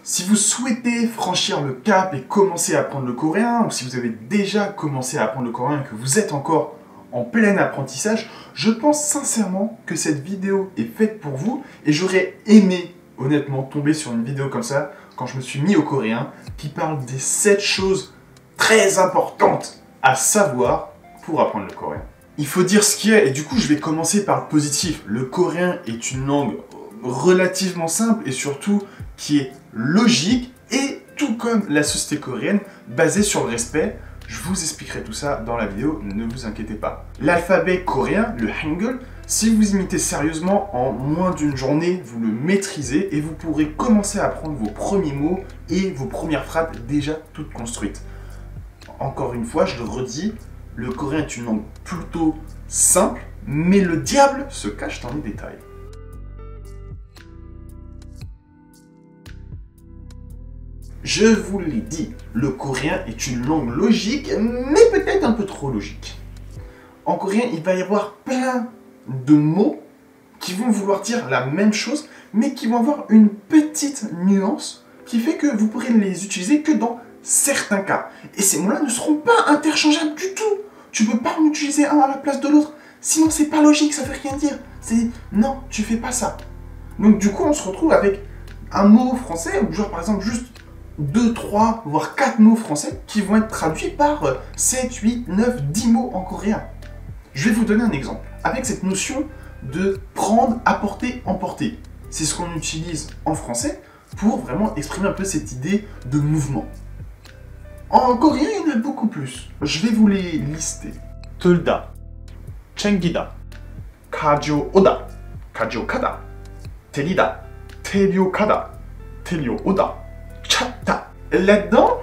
Si vous souhaitez franchir le cap et commencer à apprendre le coréen, ou si vous avez déjà commencé à apprendre le coréen et que vous êtes encore en plein apprentissage, je pense sincèrement que cette vidéo est faite pour vous et j'aurais aimé honnêtement tomber sur une vidéo comme ça quand je me suis mis au coréen qui parle des 7 choses très importantes à savoir pour apprendre le coréen. Il faut dire ce qui est et du coup je vais commencer par le positif. Le coréen est une langue relativement simple et surtout qui est logique et tout comme la société coréenne basée sur le respect. Je vous expliquerai tout ça dans la vidéo, ne vous inquiétez pas. L'alphabet coréen, le Hangul, si vous imitez sérieusement, en moins d'une journée, vous le maîtrisez et vous pourrez commencer à apprendre vos premiers mots et vos premières phrases déjà toutes construites. Encore une fois, je le redis, le coréen est une langue plutôt simple, mais le diable se cache dans les détails. Je vous l'ai dit, le coréen est une langue logique, mais peut-être un peu trop logique. En coréen, il va y avoir plein de mots qui vont vouloir dire la même chose, mais qui vont avoir une petite nuance qui fait que vous pourrez les utiliser que dans certains cas. Et ces mots-là ne seront pas interchangeables du tout. Tu peux pas en utiliser un à la place de l'autre. Sinon, c'est pas logique, ça veut rien dire. C'est non, tu fais pas ça. Donc du coup, on se retrouve avec un mot français, ou genre par exemple juste 2, 3, voire 4 mots français qui vont être traduits par 7, 8, 9, 10 mots en coréen. Je vais vous donner un exemple. Avec cette notion de prendre, apporter, emporter. C'est ce qu'on utilise en français pour vraiment exprimer un peu cette idée de mouvement. En coréen, il y en a beaucoup plus. Je vais vous les lister. 들다, 챙기다, 가져오다, 가져가다, 데리다, 데려가다, 데려오다, 찾다. Là-dedans,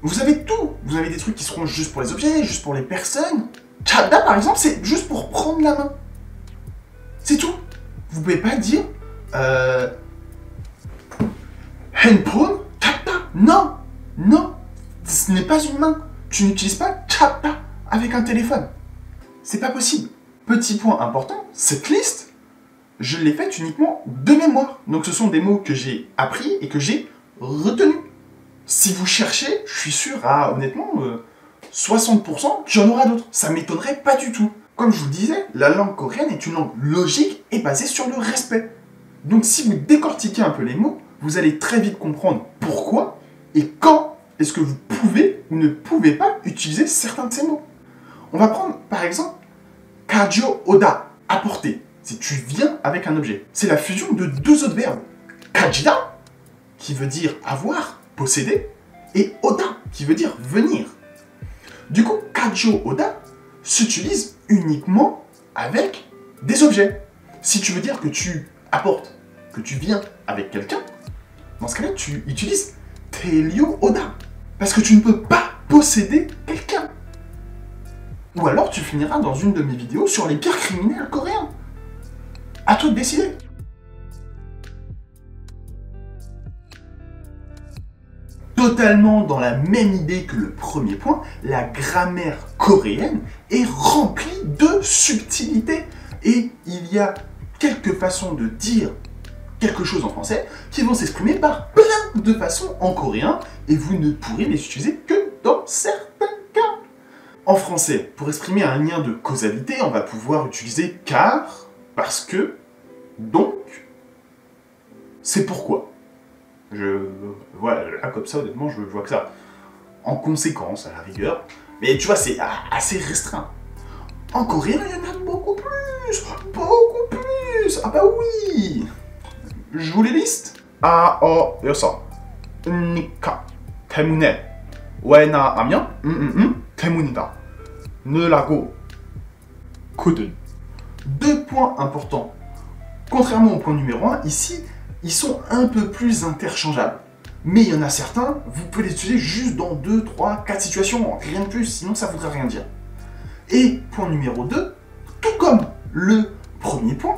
vous avez tout. Vous avez des trucs qui seront juste pour les objets, juste pour les personnes. 찾다, par exemple, c'est juste pour prendre la main. C'est tout. Vous pouvez pas dire handphone, 찾다. Non, non. Ce n'est pas une main. Tu n'utilises pas 찾다 avec un téléphone. C'est pas possible. Petit point important, cette liste, je l'ai faite uniquement de mémoire. Donc ce sont des mots que j'ai appris et que j'ai retenus. Si vous cherchez, je suis sûr à honnêtement 60% qu'il y en aura d'autres. Ça m'étonnerait pas du tout. Comme je vous le disais, la langue coréenne est une langue logique et basée sur le respect. Donc si vous décortiquez un peu les mots, vous allez très vite comprendre pourquoi et quand est-ce que vous pouvez ou ne pouvez pas utiliser certains de ces mots. On va prendre par exemple 가져오다, apporter. C'est tu viens avec un objet. C'est la fusion de 2 autres verbes. 가지다, qui veut dire avoir, posséder, et oda, qui veut dire venir. Du coup, 가져오다 s'utilise uniquement avec des objets. Si tu veux dire que tu apportes, que tu viens avec quelqu'un, dans ce cas-là, tu utilises 데려오다. Parce que tu ne peux pas posséder quelqu'un. Ou alors tu finiras dans une de mes vidéos sur les pires criminels coréens. À toi de décider. Totalement dans la même idée que le premier point, la grammaire coréenne est remplie de subtilités. Et il y a quelques façons de dire quelque chose en français qui vont s'exprimer par plein de façons en coréen et vous ne pourrez les utiliser que dans certains cas. En français, pour exprimer un lien de causalité, on va pouvoir utiliser car, parce que, donc, c'est pourquoi. Voilà, là, comme ça, honnêtement, je vois que ça. En conséquence, à la rigueur. Mais tu vois, c'est assez restreint. En coréen, il y en a beaucoup plus. Beaucoup plus. Ah bah oui. Je vous les liste. 여서, 니까, 때문에, 왜냐하면, 때문이다. 느라고, 거든. 2 points importants. Contrairement au point numéro 1, ici, ils sont un peu plus interchangeables. Mais il y en a certains, vous pouvez les utiliser juste dans 2, 3, 4 situations, rien de plus, sinon ça ne voudrait rien dire. Et point numéro 2, tout comme le premier point,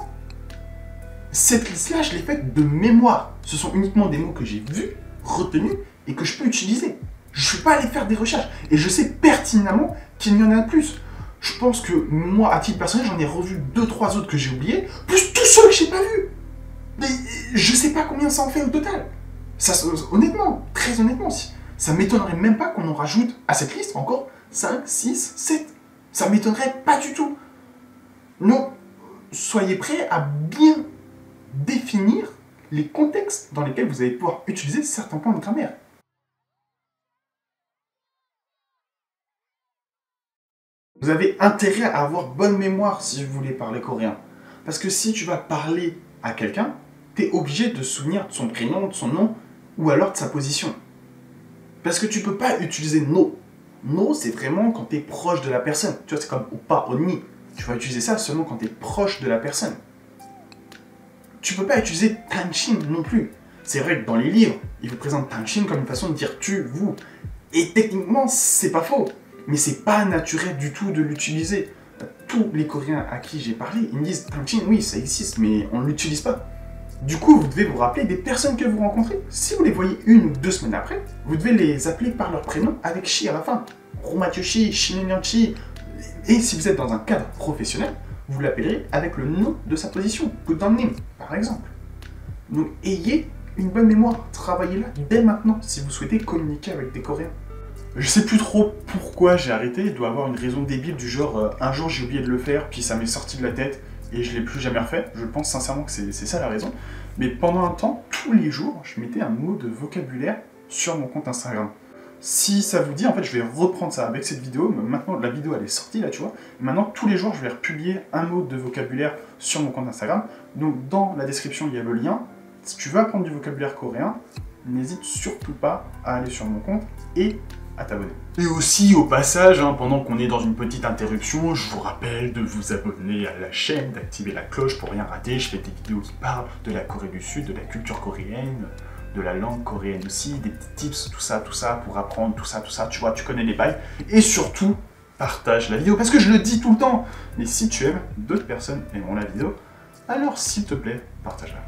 cette liste-là, je l'ai faite de mémoire. Ce sont uniquement des mots que j'ai vus, retenus et que je peux utiliser. Je ne suis pas allé faire des recherches et je sais pertinemment qu'il y en a plus. Je pense que moi, à titre personnel, j'en ai revu 2, 3 autres que j'ai oubliés, plus tous ceux que j'ai pas vus. Mais je sais pas combien ça en fait au total. Honnêtement, très honnêtement, ça m'étonnerait même pas qu'on en rajoute à cette liste encore 5, 6, 7. Ça m'étonnerait pas du tout. Donc, soyez prêts à bien définir les contextes dans lesquels vous allez pouvoir utiliser certains points de grammaire. Vous avez intérêt à avoir bonne mémoire si vous voulez parler coréen. Parce que si tu vas parler à quelqu'un, tu es obligé de se souvenir de son prénom, de son nom, ou alors de sa position. Parce que tu peux pas utiliser no. No, c'est vraiment quand tu es proche de la personne. Tu vois, c'est comme oppa, oni. Tu vas utiliser ça seulement quand tu es proche de la personne. Tu peux pas utiliser tanshin non plus. C'est vrai que dans les livres, ils vous présentent tanshin comme une façon de dire tu, vous. Et techniquement, c'est pas faux. Mais c'est pas naturel du tout de l'utiliser. Tous les Coréens à qui j'ai parlé, ils me disent tanshin, oui, ça existe, mais on ne l'utilise pas. Du coup, vous devez vous rappeler des personnes que vous rencontrez. Si vous les voyez 1 ou 2 semaines après, vous devez les appeler par leur prénom avec shi à la fin. Romatyoshi, Shinenyanchi. Et si vous êtes dans un cadre professionnel, vous l'appellerez avec le nom de sa position, Kudannim, par exemple. Donc ayez une bonne mémoire, travaillez-la dès maintenant si vous souhaitez communiquer avec des Coréens. Je sais plus trop pourquoi j'ai arrêté, il doit avoir une raison débile du genre un jour j'ai oublié de le faire, puis ça m'est sorti de la tête et je l'ai plus jamais refait. Je pense sincèrement que c'est ça la raison. Mais pendant un temps, tous les jours, je mettais un mot de vocabulaire sur mon compte Instagram. Si ça vous dit, en fait, je vais reprendre ça avec cette vidéo. Maintenant, la vidéo, elle est sortie, là, tu vois. Maintenant, tous les jours, je vais republier un mot de vocabulaire sur mon compte Instagram. Donc, dans la description, il y a le lien. Si tu veux apprendre du vocabulaire coréen, n'hésite surtout pas à aller sur mon compte et à t'abonner. Et aussi, au passage, pendant qu'on est dans une petite interruption, je vous rappelle de vous abonner à la chaîne, d'activer la cloche pour rien rater. Je fais des vidéos qui parlent de la Corée du Sud, de la culture coréenne, de la langue coréenne aussi, des petits tips, tout ça, pour apprendre, tout ça, tu vois, tu connais les bails. Et surtout, partage la vidéo, parce que je le dis tout le temps. Mais si tu aimes, d'autres personnes aimeront la vidéo, alors s'il te plaît, partage-la.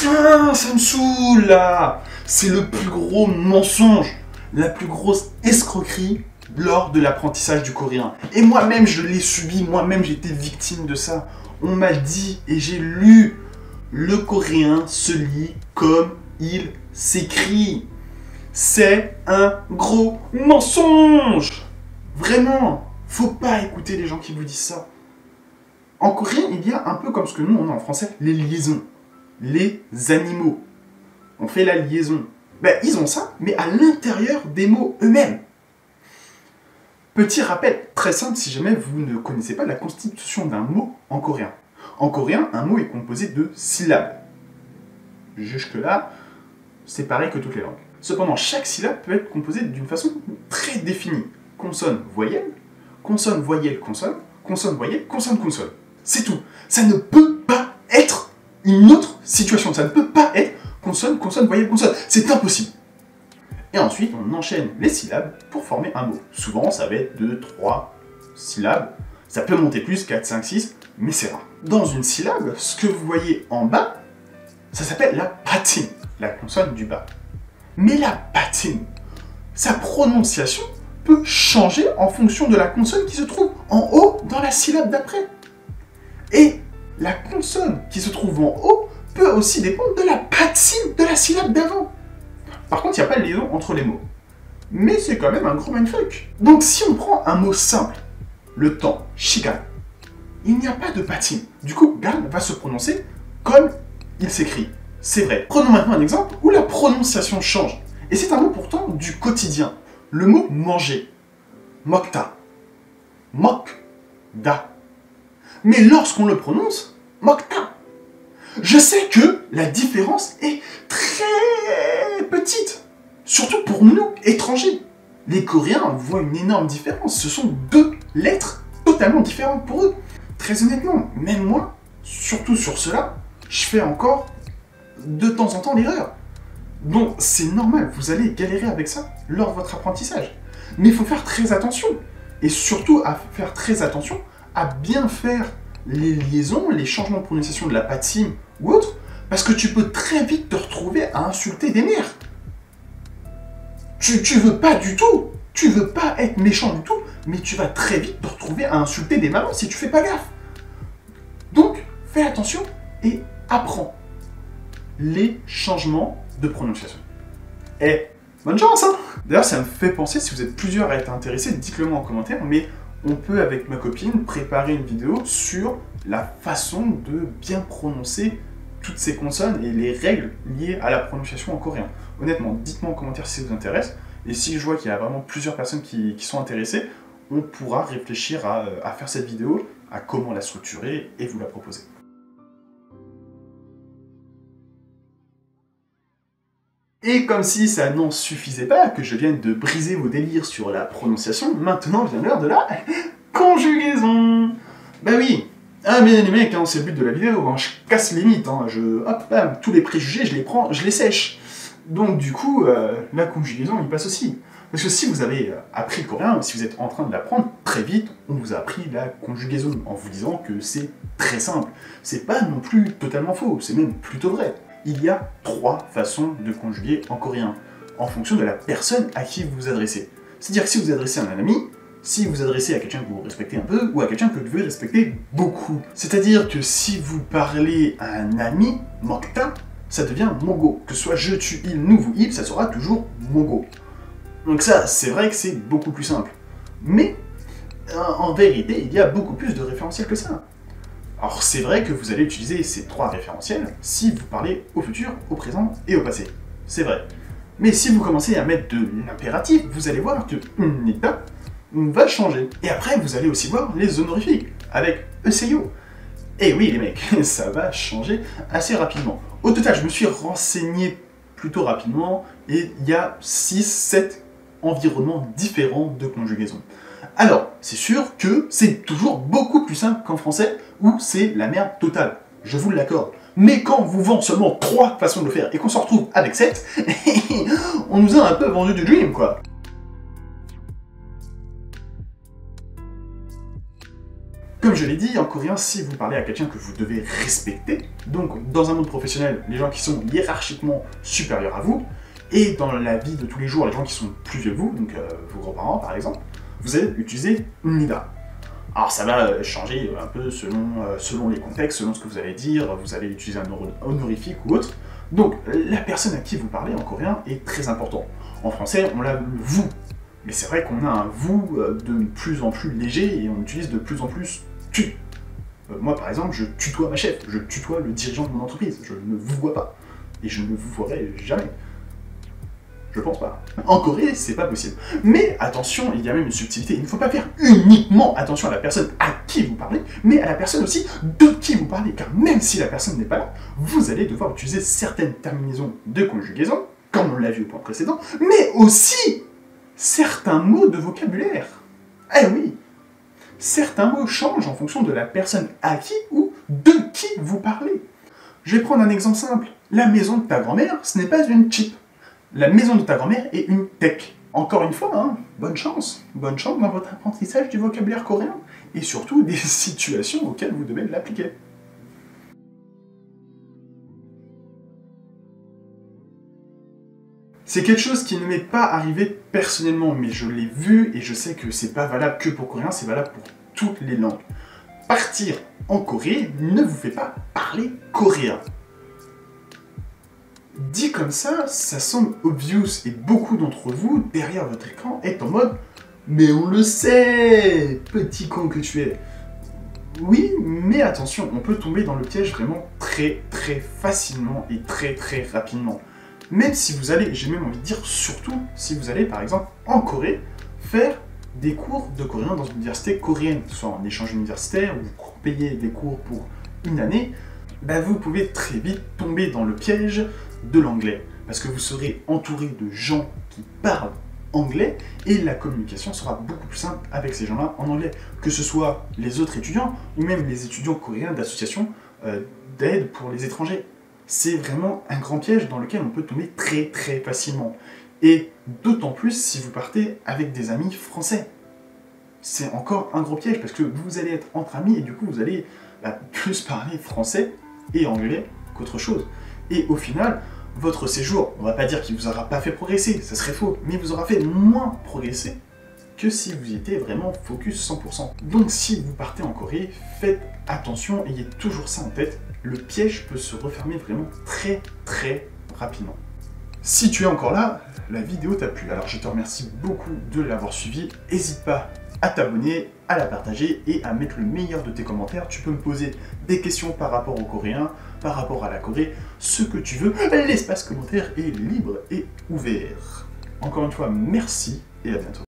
Ah, ça me saoule là. C'est le plus gros mensonge, la plus grosse escroquerie lors de l'apprentissage du coréen. Et moi-même, je l'ai subi, moi-même, j'ai été victime de ça. On m'a dit et j'ai lu, le coréen se lit comme il s'écrit. C'est un gros mensonge. Vraiment, faut pas écouter les gens qui vous disent ça. En coréen, il y a un peu comme ce que nous, on a en français, les liaisons. Les animaux. On fait la liaison. Ben, ils ont ça, mais à l'intérieur des mots eux-mêmes. Petit rappel très simple si jamais vous ne connaissez pas la constitution d'un mot en coréen. En coréen, un mot est composé de syllabes. Jusque-là, c'est pareil que toutes les langues. Cependant, chaque syllabe peut être composée d'une façon très définie. Consonne, voyelle, consonne, voyelle, consonne, consonne, voyelle, consonne, consonne. C'est tout. Ça ne peut pas être une autre situation. Ça ne peut pas être consonne, consonne, voyelle, consonne. C'est impossible. Et ensuite, on enchaîne les syllabes pour former un mot. Souvent, ça va être 2, 3 syllabes. Ça peut monter plus, 4, 5, 6, mais c'est rare. Dans une syllabe, ce que vous voyez en bas, ça s'appelle la patine, la consonne du bas. Mais la patine, sa prononciation peut changer en fonction de la consonne qui se trouve en haut dans la syllabe d'après. Et la consonne qui se trouve en haut peut aussi dépendre de la patine de la syllabe d'avant. Par contre, il n'y a pas de liaison entre les mots. Mais c'est quand même un gros mindfuck. Donc si on prend un mot simple, le temps, shigan, il n'y a pas de patine. Du coup, gan va se prononcer comme il s'écrit. C'est vrai. Prenons maintenant un exemple où la prononciation change. Et c'est un mot pourtant du quotidien. Le mot manger. Mokta. Mok-da. Mais lorsqu'on le prononce, mokta. Je sais que la différence est très petite. Surtout pour nous, étrangers. Les Coréens voient une énorme différence. Ce sont 2 lettres totalement différentes pour eux. Très honnêtement, même moi, surtout sur cela, je fais encore de temps en temps l'erreur. Donc c'est normal, vous allez galérer avec ça lors de votre apprentissage. Mais il faut faire très attention. Et surtout à faire très attention à bien faire les liaisons, les changements de prononciation de la patine ou autre, parce que tu peux très vite te retrouver à insulter des mères. Tu veux pas du tout, tu veux pas être méchant du tout, mais tu vas très vite te retrouver à insulter des mamans si tu fais pas gaffe. fais attention et apprends les changements de prononciation. Et bonne chance, hein! D'ailleurs, ça me fait penser, si vous êtes plusieurs à être intéressés, dites-le moi en commentaire, mais on peut, avec ma copine, préparer une vidéo sur la façon de bien prononcer toutes ces consonnes et les règles liées à la prononciation en coréen. Honnêtement, dites-moi en commentaire si ça vous intéresse, et si je vois qu'il y a vraiment plusieurs personnes qui sont intéressées, on pourra réfléchir à faire cette vidéo, à comment la structurer et vous la proposer. Et comme si ça n'en suffisait pas, que je vienne de briser vos délires sur la prononciation, maintenant vient l'heure de la conjugaison. Bah oui, ah mais les mecs, hein, c'est le but de la vidéo, hein, je casse les mythes, hein, hop, bam, tous les préjugés, je les prends, je les sèche. Donc du coup, la conjugaison, il passe aussi. Parce que si vous avez appris le coréen, si vous êtes en train de l'apprendre, très vite, on vous a appris la conjugaison, en vous disant que c'est très simple. C'est pas non plus totalement faux, c'est même plutôt vrai. Il y a 3 façons de conjuguer en coréen, en fonction de la personne à qui vous vous adressez. C'est-à-dire que si vous vous adressez à un ami, si vous vous adressez à quelqu'un que vous respectez un peu, ou à quelqu'un que vous devez respecter beaucoup. C'est-à-dire que si vous parlez à un ami, mokta, ça devient mogo. Que ce soit je, tu, il, nous, vous, il, ça sera toujours mogo. Donc ça, c'est vrai que c'est beaucoup plus simple. Mais, en vérité, il y a beaucoup plus de référentiels que ça. Alors c'est vrai que vous allez utiliser ces 3 référentiels si vous parlez au futur, au présent et au passé. C'est vrai. Mais si vous commencez à mettre de l'impératif, vous allez voir que nita va changer. Et après, vous allez aussi voir les honorifiques, avec ECO. Et oui les mecs, ça va changer assez rapidement. Au total, je me suis renseigné plutôt rapidement, et il y a 6-7 environnements différents de conjugaison. Alors, c'est sûr que c'est toujours beaucoup plus simple qu'en français, où c'est la merde totale, je vous l'accorde. Mais quand on vous vend seulement 3 façons de le faire, et qu'on se retrouve avec 7, on nous a un peu vendu du dream, quoi. Comme je l'ai dit, en coréen, si vous parlez à quelqu'un que vous devez respecter, donc dans un monde professionnel, les gens qui sont hiérarchiquement supérieurs à vous, et dans la vie de tous les jours, les gens qui sont plus vieux que vous, donc vos grands-parents par exemple, vous allez utiliser nida. Alors ça va changer un peu selon les contextes, selon ce que vous allez dire, vous allez utiliser un honorifique ou autre. Donc la personne à qui vous parlez en coréen est très important. En français, on a le vous, mais c'est vrai qu'on a un vous de plus en plus léger et on utilise de plus en plus tu. Moi par exemple, je tutoie ma chef, je tutoie le dirigeant de mon entreprise, je ne vous vois pas. Et je ne vous verrai jamais. Je pense pas. En Corée, c'est pas possible. Mais attention, il y a même une subtilité. Il ne faut pas faire uniquement attention à la personne à qui vous parlez, mais à la personne aussi de qui vous parlez. Car même si la personne n'est pas là, vous allez devoir utiliser certaines terminaisons de conjugaison, comme on l'a vu au point précédent, mais aussi certains mots de vocabulaire. Eh oui, certains mots changent en fonction de la personne à qui ou de qui vous parlez. Je vais prendre un exemple simple. La maison de ta grand-mère, ce n'est pas une chip. La maison de ta grand-mère est une tech. Encore une fois, hein, bonne chance dans votre apprentissage du vocabulaire coréen, et surtout des situations auxquelles vous devez l'appliquer. C'est quelque chose qui ne m'est pas arrivé personnellement, mais je l'ai vu, et je sais que c'est pas valable que pour coréen, c'est valable pour toutes les langues. Partir en Corée ne vous fait pas parler coréen. Dit comme ça semble obvious, et beaucoup d'entre vous, derrière votre écran, est en mode « Mais on le sait, petit con que tu es !» Oui, mais attention, on peut tomber dans le piège vraiment très facilement et très rapidement. Même si vous allez, j'ai même envie de dire surtout, si vous allez par exemple en Corée, faire des cours de coréen dans une université coréenne, soit en échange universitaire, ou vous payez des cours pour une année, bah vous pouvez très vite tomber dans le piège de l'anglais, parce que vous serez entouré de gens qui parlent anglais, et la communication sera beaucoup plus simple avec ces gens-là en anglais, que ce soit les autres étudiants, ou même les étudiants coréens d'associations d'aide pour les étrangers. C'est vraiment un grand piège dans lequel on peut tomber très facilement, et d'autant plus si vous partez avec des amis français. C'est encore un gros piège, parce que vous allez être entre amis, et du coup vous allez plus parler français et anglais qu'autre chose. Et au final, votre séjour, on va pas dire qu'il vous aura pas fait progresser, ça serait faux, mais il vous aura fait moins progresser que si vous y étiez vraiment focus 100%. Donc si vous partez en Corée, faites attention, ayez toujours ça en tête, le piège peut se refermer vraiment très rapidement. Si tu es encore là, la vidéo t'a plu, alors je te remercie beaucoup de l'avoir suivi, n'hésite pas à t'abonner, à la partager et à mettre le meilleur de tes commentaires. Tu peux me poser des questions par rapport aux Coréens, par rapport à la Corée, ce que tu veux, l'espace commentaire est libre et ouvert. Encore une fois, merci et à bientôt.